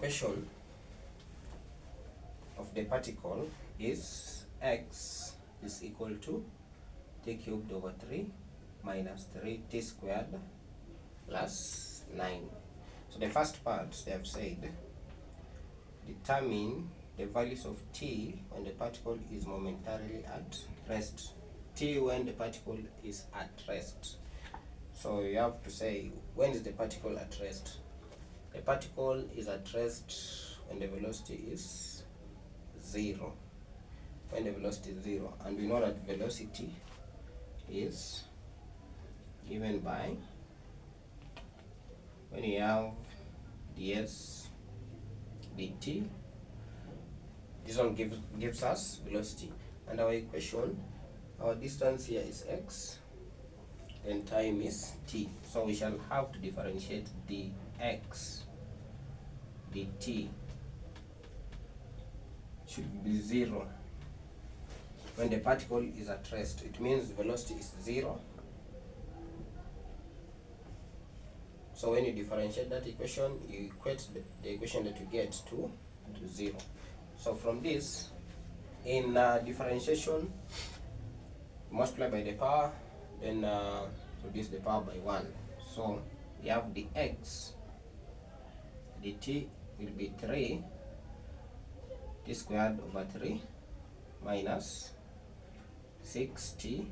equation of the particle is x is equal to t cubed over 3 minus 3t squared plus 9. So the first part they have said, determine the values of t when the particle is momentarily at rest. T when the particle is at rest. So you have to say, when is the particle at rest? The particle is at rest when the velocity is 0. When the velocity is 0, and we know that velocity is given by, when you have ds dt, this one gives us velocity, and our equation, our distance here is x, then time is t. So we shall have to differentiate dx dt should be 0 when the particle is at rest. It means the velocity is 0. So when you differentiate that equation, you equate the equation that you get to 0. So from this, in differentiation, multiply by the power, then reduce the power by 1. So we have the x dt will be 3 t squared over 3 minus 6t,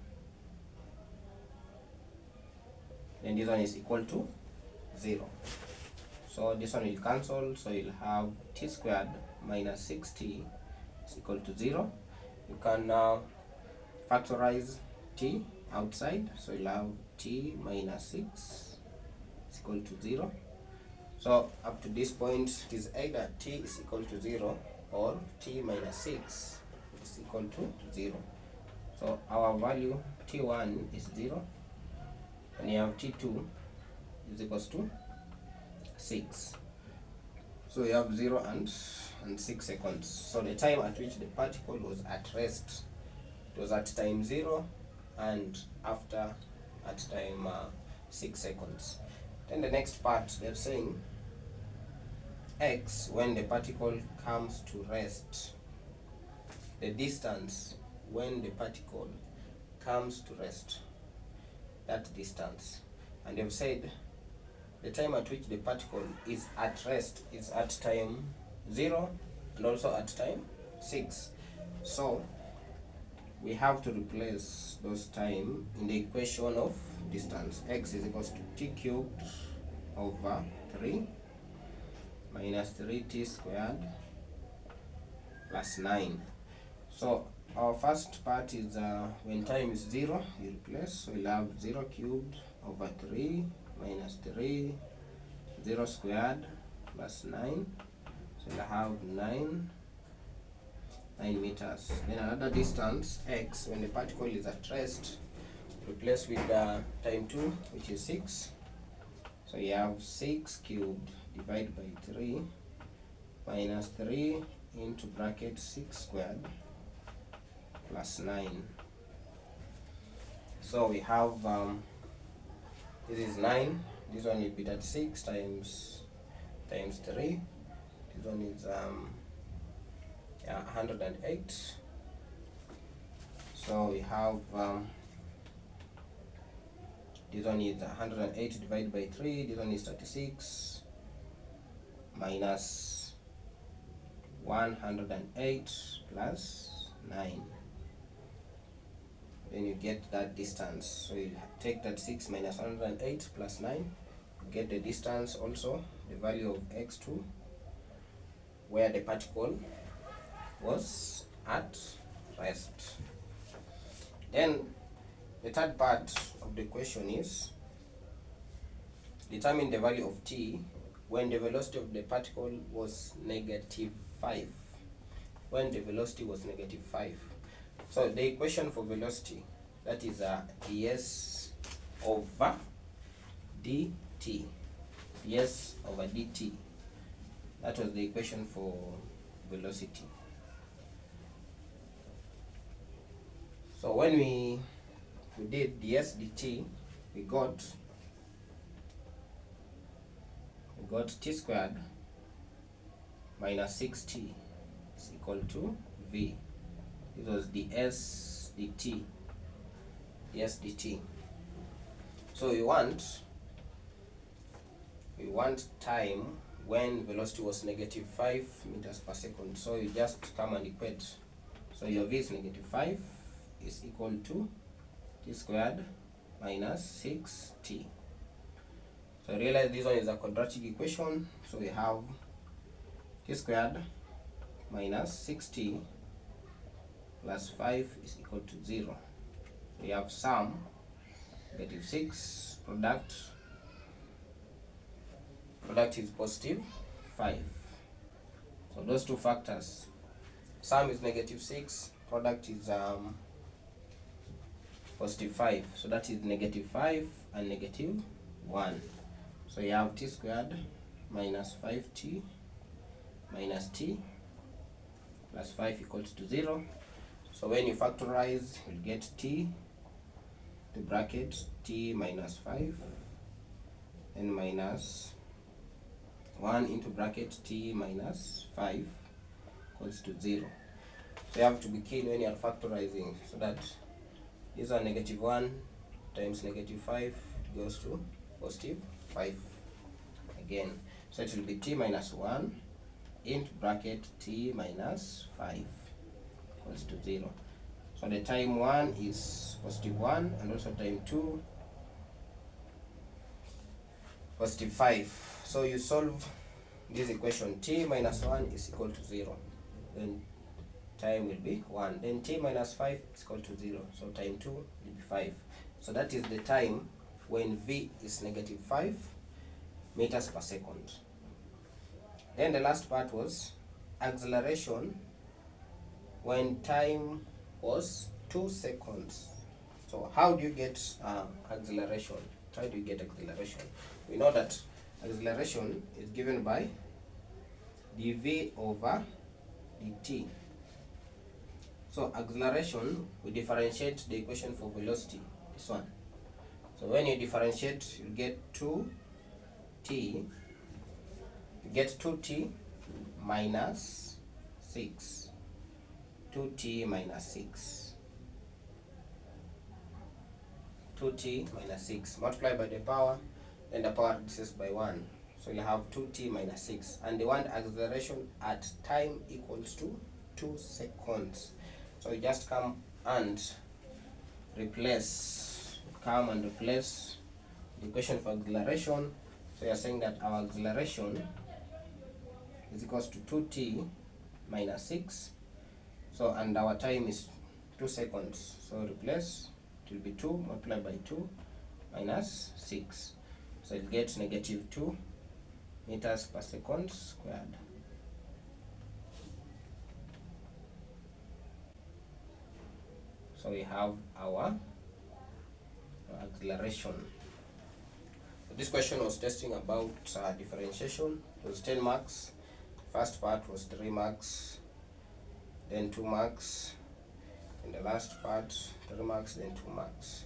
then this one is equal to 0. So this one will cancel, so you'll have t squared minus 6t is equal to 0. You can now factorize t outside, so you'll have t minus 6 is equal to 0. So up to this point, it is either t is equal to 0 or t minus 6 is equal to 0. So our value t1 is 0, and you have t2 is equals to 6. So you have 0 and 6 seconds. So the time at which the particle was at rest, it was at time 0, and after at time 6 seconds. Then the next part, they're saying x when the particle comes to rest, the distance when the particle comes to rest, that distance. And they've said the time at which the particle is at rest is at time 0 and also at time 6. So we have to replace those time in the equation of distance. X is equals to t cubed over 3 minus 3t squared plus 9. So our first part is when time is 0, you replace, so we'll have 0 cubed over 3 minus 3, 0 squared plus 9, so we'll have 9 meters. Then another distance, x, when the particle is at rest, replace with time 2, which is 6, so you have 6 cubed divided by 3 minus 3 into bracket 6 squared plus 9. So we have this is 9, this one will be 36 times 3, this one is 108. So we have this one is 108 divided by 3, this one is 36 minus 108 plus 9. Then you get that distance. So you take that 6 minus 108 plus 9, you get the distance also, the value of x2, where the particle was at rest. Then the third part of the question is, determine the value of t when the velocity of the particle was -5. When the velocity was -5. So the equation for velocity, that is ds over dt. Ds over dt. That was the equation for velocity. So when we did ds dt, we got t squared minus 6t is equal to v. This was ds dt. Ds dt. So we want time when velocity was negative 5 meters per second. So you just come and equate. So your v is negative 5 is equal to t squared minus 6t. So realize this one is a quadratic equation. So we have t squared minus 6t plus 5 is equal to 0. We have sum negative 6, product is positive 5. So those two factors, sum is negative 6, product is positive 5. So that is negative 5 and negative 1. So you have t squared minus 5t minus t plus 5 equals to 0. So when you factorize, you'll get t to bracket t minus 5 and minus 1 into bracket t minus 5 equals to 0. So you have to be keen when you are factorizing, so that these are negative 1 times negative 5 goes to positive 5 again. So it will be t minus 1 into bracket t minus 5 equals to 0. So the time 1 is positive 1 and also time 2 positive 5. So you solve this equation, t minus 1 is equal to 0. Then time will be 1. Then t minus 5 is equal to 0. So time 2 will be 5. So that is the time when v is negative 5 meters per second. Then the last part was acceleration when time was 2 seconds. So how do you get acceleration? How do you get acceleration? We know that acceleration is given by dv over dt. So acceleration, we differentiate the equation for velocity, this one. So when you differentiate, you get 2t, you get 2t minus 6. 2t minus 6. 2t minus 6 multiplied by the power, then the power reduces by 1. So you have 2t minus 6. And they want acceleration at time equals to 2 seconds. So you just come and replace the equation for acceleration. So you are saying that our acceleration is equals to 2t minus 6. So and our time is 2 seconds. So replace, it will be 2 multiplied by 2 minus 6. So it gets negative 2 meters per second squared. So we have our acceleration. So this question was testing about differentiation. It was 10 marks. First part was 3 marks, then 2 marks, and the last part 3 marks, then 2 marks.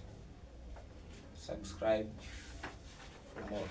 Subscribe for more.